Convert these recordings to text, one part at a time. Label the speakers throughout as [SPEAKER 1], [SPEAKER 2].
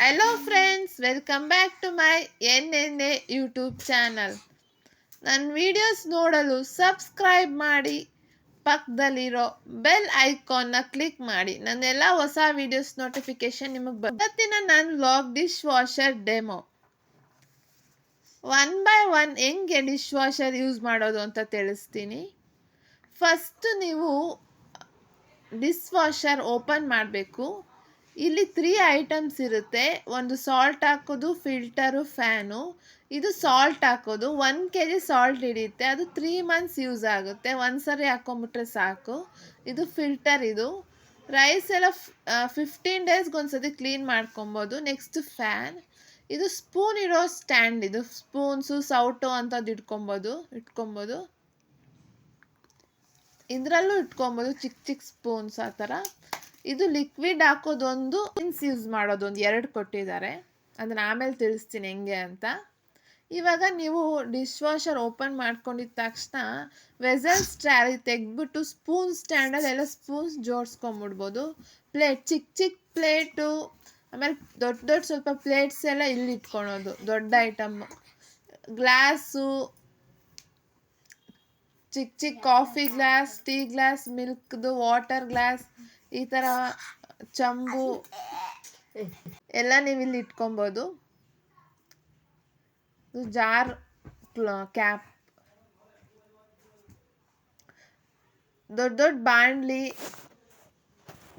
[SPEAKER 1] Hello friends, welcome back to my NNA YouTube channel. ನನ್ನ videos ನೋಡಲು subscribe ಮಾಡಿ, ಪಕ್ಕದಲ್ಲಿರೋ ಬೆಲ್ ಐಕಾನ್ನ ಕ್ಲಿಕ್ ಮಾಡಿ. ನನ್ನೆಲ್ಲ ಹೊಸ ವಿಡಿಯೋಸ್ ನೋಟಿಫಿಕೇಶನ್ ನಿಮಗೆ ಇವತ್ತಿನ ನನ್ನ vlog dish washer demo. One by one ಹೆಂಗೆ ಡಿಶ್ ವಾಷರ್ ಯೂಸ್ ಮಾಡೋದು ಅಂತ ತಿಳಿಸ್ತೀನಿ. ಫಸ್ಟ್ ನೀವು ಡಿಶ್ ವಾಷರ್ ಓಪನ್ ಮಾಡಬೇಕು. ಇಲ್ಲಿ 3 ಐಟಮ್ಸ್ ಇರುತ್ತೆ. ಒಂದು ಸಾಲ್ಟ್ ಹಾಕೋದು, ಫಿಲ್ಟರು, ಫ್ಯಾನು. ಇದು ಸಾಲ್ಟ್ ಹಾಕೋದು. 1 kg ಸಾಲ್ಟ್ ಹಿಡಿಯುತ್ತೆ. ಅದು 3 months ಯೂಸ್ ಆಗುತ್ತೆ. ಒಂದ್ಸರಿ ಹಾಕೊಂಬಿಟ್ರೆ ಸಾಕು. ಇದು ಫಿಲ್ಟರ್. ಇದು ರೈಸ್ ಎಲ್ಲ 15 daysಗೆ ಒಂದ್ಸತಿ ಕ್ಲೀನ್ ಮಾಡ್ಕೊಬೋದು. Next fan. ಇದು ಸ್ಪೂನ್ ಇರೋ ಸ್ಟ್ಯಾಂಡ್. ಇದು ಸ್ಪೂನ್ಸು, ಸೌಟು ಅಂಥದ್ದು ಇಟ್ಕೊಬೋದು. ಇದರಲ್ಲೂ ಇಟ್ಕೊಬೋದು, ಚಿಕ್ಕ ಚಿಕ್ಕ ಸ್ಪೂನ್ಸ್ ಆ ಥರ. ಇದು ಲಿಕ್ವಿಡ್ ಹಾಕೋದೊಂದು, ಯೂಸ್ ಮಾಡೋದೊಂದು 2 ಕೊಟ್ಟಿದ್ದಾರೆ. ಅದನ್ನು ಆಮೇಲೆ ತಿಳಿಸ್ತೀನಿ ಹೆಂಗೆ ಅಂತ. ಇವಾಗ ನೀವು ಡಿಶ್ ವಾಷರ್ ಓಪನ್ ಮಾಡ್ಕೊಂಡಿದ್ದ ತಕ್ಷಣ ವೆಸಲ್ಸ್ ಟ್ರಾಲಿ ತೆಗೆದ್ಬಿಟ್ಟು ಸ್ಪೂನ್ ಸ್ಟ್ಯಾಂಡಲ್ಲೆಲ್ಲ ಸ್ಪೂನ್ಸ್ ಜೋಡಿಸ್ಕೊಂಬಿಡ್ಬೋದು. ಪ್ಲೇಟ್, ಚಿಕ್ಕ ಚಿಕ್ಕ ಪ್ಲೇಟು, ಆಮೇಲೆ ದೊಡ್ಡ ಸ್ವಲ್ಪ ಪ್ಲೇಟ್ಸ್ ಎಲ್ಲ ಇಲ್ಲಿ ಇಟ್ಕೊಳೋದು. ದೊಡ್ಡ ಐಟಮ್ಮು, ಗ್ಲಾಸು, ಚಿಕ್ಕ ಚಿಕ್ಕ ಕಾಫಿ ಗ್ಲಾಸ್, ಟೀ ಗ್ಲಾಸ್, ಮಿಲ್ಕ್ದು, ವಾಟರ್ ಗ್ಲಾಸ್, ಈ ಥರ ಚಂಬು ಎಲ್ಲ ನೀವು ಇಲ್ಲಿ ಇಟ್ಕೊಬೋದು. ಜಾರ್ ಕ್ಯಾಪ್, ದೊಡ್ಡ ಬಾಣಲಿ,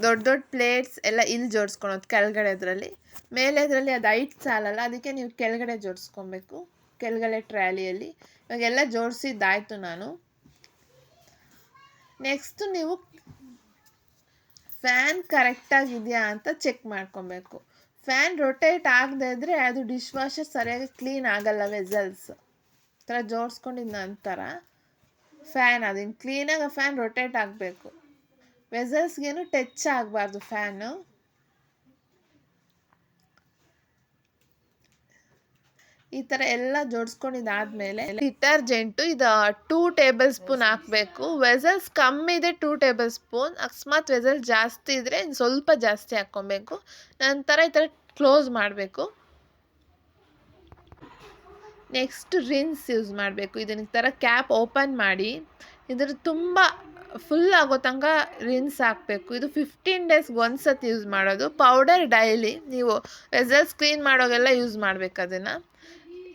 [SPEAKER 1] ದೊಡ್ಡ ಪ್ಲೇಟ್ಸ್ ಎಲ್ಲ ಇಲ್ಲಿ ಜೋಡಿಸ್ಕೊಳೋದು. ಕೆಳಗಡೆ ಅದರಲ್ಲಿ, ಮೇಲೆ ಅದರಲ್ಲಿ ಅದು ಹೈಟ್ ಸಾಲಲ್ಲ, ಅದಕ್ಕೆ ನೀವು ಕೆಳಗಡೆ ಜೋಡಿಸ್ಕೊಬೇಕು. ಕೆಳಗಡೆ ಟ್ರಾಲಿಯಲ್ಲಿ ಇವಾಗೆಲ್ಲ ಜೋಡಿಸಿದ್ದಾಯ್ತು ನಾನು. ನೆಕ್ಸ್ಟ್ ನೀವು ಫ್ಯಾನ್ ಕರೆಕ್ಟಾಗಿದೆಯಾ ಅಂತ ಚೆಕ್ ಮಾಡ್ಕೊಬೇಕು. ಫ್ಯಾನ್ ರೊಟೇಟ್ ಆಗದೆ ಇದ್ದರೆ ಅದು ಡಿಶ್ ವಾಷರ್ ಸರಿಯಾಗಿ ಕ್ಲೀನ್ ಆಗಲ್ಲ. ವೆಸಲ್ಸ್ ಈ ಥರ ಜೋಡಿಸ್ಕೊಂಡಿದ್ದ ನಂತರ ಫ್ಯಾನ್ ಅದನ್ನು ಕ್ಲೀನಾಗಿ ಫ್ಯಾನ್ ರೊಟೇಟ್ ಆಗಬೇಕು. ವೆಸಲ್ಸ್ಗೇನು ಟಚ್ ಆಗಬಾರ್ದು ಫ್ಯಾನು. ಈ ಥರ ಎಲ್ಲ ಜೋಡಿಸ್ಕೊಂಡಿದ್ದಾದ್ಮೇಲೆ ಡಿಟರ್ಜೆಂಟು ಇದು 2 ಟೇಬಲ್ ಸ್ಪೂನ್ ಹಾಕಬೇಕು. ವೆಸಲ್ಸ್ ಕಮ್ಮಿ ಇದೆ 2 ಟೇಬಲ್ ಸ್ಪೂನ್. ಅಕಸ್ಮಾತ್ ವೆಸಲ್ಸ್ ಜಾಸ್ತಿ ಇದ್ದರೆ ಇನ್ನು ಸ್ವಲ್ಪ ಜಾಸ್ತಿ ಹಾಕ್ಕೊಬೇಕು. ನಂತರ ಈ ಥರ ಕ್ಲೋಸ್ ಮಾಡಬೇಕು. ನೆಕ್ಸ್ಟ್ ರಿನ್ಸ್ ಯೂಸ್ ಮಾಡಬೇಕು. ಇದನ್ನ ಈ ಥರ ಕ್ಯಾಪ್ ಓಪನ್ ಮಾಡಿ ಇದ್ರ ತುಂಬ ಫುಲ್ ಆಗೋ ತನಕ ರಿನ್ಸ್ ಹಾಕಬೇಕು. ಇದು 15 daysಗೆ ಒಂದ್ಸತಿ ಯೂಸ್ ಮಾಡೋದು. ಪೌಡರ್ ಡೈಲಿ ನೀವು ವೆಸಲ್ಸ್ ಕ್ಲೀನ್ ಮಾಡೋಗೆಲ್ಲ ಯೂಸ್ ಮಾಡಬೇಕು. ಅದನ್ನು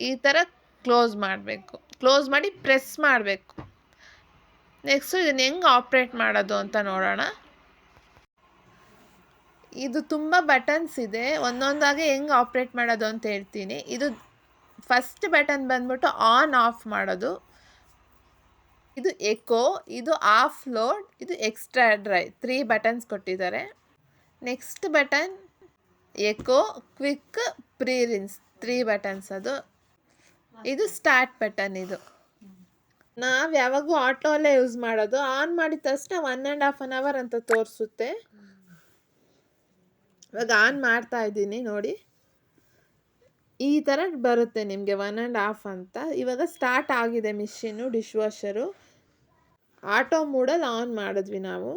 [SPEAKER 1] ಈ ಥರ ಕ್ಲೋಸ್ ಮಾಡಬೇಕು. ಕ್ಲೋಸ್ ಮಾಡಿ ಪ್ರೆಸ್ ಮಾಡಬೇಕು. ನೆಕ್ಸ್ಟು ಇದನ್ನು ಹೆಂಗೆ ಆಪ್ರೇಟ್ ಮಾಡೋದು ಅಂತ ನೋಡೋಣ. ಇದು ತುಂಬ ಬಟನ್ಸ್ ಇದೆ. ಒಂದೊಂದಾಗಿ ಹೆಂಗೆ ಆಪ್ರೇಟ್ ಮಾಡೋದು ಅಂತ ಹೇಳ್ತೀನಿ. ಇದು ಫಸ್ಟ್ ಬಟನ್ ಬಂದ್ಬಿಟ್ಟು ಆನ್ ಆಫ್ ಮಾಡೋದು. ಇದು ಎಕೋ, ಇದು ಆಫ್ ಲೋಡ್, ಇದು ಎಕ್ಸ್ಟ್ರಾ ಡ್ರೈ. 3 ಬಟನ್ಸ್ ಕೊಟ್ಟಿದ್ದಾರೆ. Next button eco, quick, pre rinse, 3 buttons ಅದು. ಇದು ಸ್ಟಾರ್ಟ್ ಬಟನ್. ಇದು ನಾವು ಯಾವಾಗೂ ಆಟೋ ಅಲ್ಲೇ ಯೂಸ್ ಮಾಡೋದು. ಆನ್ ಮಾಡಿದ ತಕ್ಷಣ 1.5 hour ಅಂತ ತೋರಿಸುತ್ತೆ. ಇವಾಗ ಆನ್ ಮಾಡ್ತಾ ಇದ್ದೀನಿ ನೋಡಿ. ಈ ಥರ ಬರುತ್ತೆ ನಿಮಗೆ 1.5 ಅಂತ. ಇವಾಗ ಸ್ಟಾರ್ಟ್ ಆಗಿದೆ ಮಿಷಿನ್ನು, ಡಿಶ್ ವಾಷರು. ಆಟೋ ಮೋಡಲ್ಲಿ ಆನ್ ಮಾಡಿದ್ವಿ ನಾವು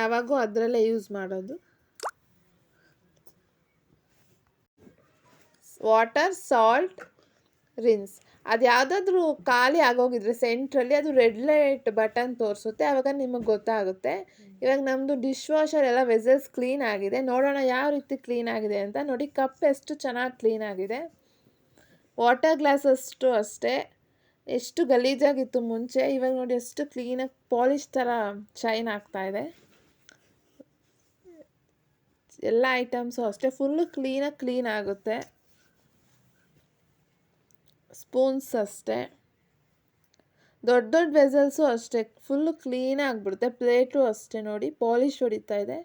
[SPEAKER 1] ಯಾವಾಗೂ ಅದರಲ್ಲೇ ಯೂಸ್ ಮಾಡೋದು. Water, salt, rinse. ಅದು ಯಾವುದಾದ್ರೂ ಖಾಲಿ ಆಗೋಗಿದ್ರೆ ಸೆಂಟ್ರಲ್ಲಿ ಅದು ರೆಡ್ ಲೈಟ್ ಬಟನ್ ತೋರಿಸುತ್ತೆ. ಆವಾಗ ನಿಮಗೆ ಗೊತ್ತಾಗುತ್ತೆ. ಇವಾಗ ನಮ್ಮದು ಡಿಶ್ ವಾಷರ್ ಎಲ್ಲ ವೆಸಲ್ಸ್ ಕ್ಲೀನ್ ಆಗಿದೆ. ನೋಡೋಣ ಯಾವ ರೀತಿ ಕ್ಲೀನ್ ಆಗಿದೆ ಅಂತ. ನೋಡಿ, ಕಪ್ ಎಷ್ಟು ಚೆನ್ನಾಗಿ ಕ್ಲೀನ್ ಆಗಿದೆ. ವಾಟರ್ ಗ್ಲಾಸ್ ಅಷ್ಟೇ, ಎಷ್ಟು ಗಲೀಜಾಗಿತ್ತು ಮುಂಚೆ. ಇವಾಗ ನೋಡಿ ಎಷ್ಟು ಕ್ಲೀನಾಗಿ ಪಾಲಿಶ್ ಥರ ಶೈನ್ ಆಗ್ತಾಯಿದೆ. ಎಲ್ಲ ಐಟಮ್ಸು ಅಷ್ಟೇ ಫುಲ್ಲು ಕ್ಲೀನ್ ಆಗುತ್ತೆ. ಸ್ಪೂನ್ಸ್ ಅಷ್ಟೇ, ದೊಡ್ಡ ವೆಸಲ್ಸು ಅಷ್ಟೇ ಫುಲ್ಲು ಕ್ಲೀನ್ ಆಗಿಬಿಡುತ್ತೆ. ಪ್ಲೇಟು ಅಷ್ಟೇ ನೋಡಿ, ಪಾಲಿಶ್ ಹೊಡಿತಾ ಇದೆ.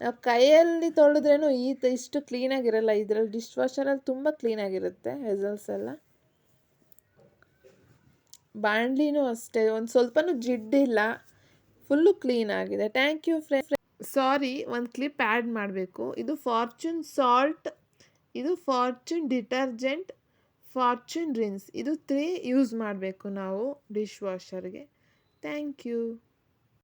[SPEAKER 1] ನಾವು ಕೈಯಲ್ಲಿ ತೊಳೆದ್ರೇನು ಇಷ್ಟು ಕ್ಲೀನಾಗಿರಲ್ಲ. ಇದರಲ್ಲಿ ಡಿಶ್ ವಾಷರಲ್ಲಿ ತುಂಬ ಕ್ಲೀನಾಗಿರುತ್ತೆ ವೆಸಲ್ಸ್ ಎಲ್ಲ. ಬಾಣಲಿನೂ ಅಷ್ಟೇ, ಒಂದು ಸ್ವಲ್ಪನೂ ಜಿಡ್ಡಿಲ್ಲ, ಫುಲ್ಲು ಕ್ಲೀನ್ ಆಗಿದೆ. Thank you friends. ಸಾರಿ, ಒಂದು ಕ್ಲಿಪ್ ಆ್ಯಡ್ ಮಾಡಬೇಕು. ಇದು ಫಾರ್ಚೂನ್ ಸಾಲ್ಟ್, ಇದು ಫಾರ್ಚೂನ್ ಡಿಟರ್ಜೆಂಟ್, ಫಾರ್ಚೂನ್ ರಿನ್ಸ್. ಇದು 3 ಯೂಸ್ ಮಾಡಬೇಕು ನಾವು ಡಿಶ್ ವಾಷರ್ಗೆ. Thank you.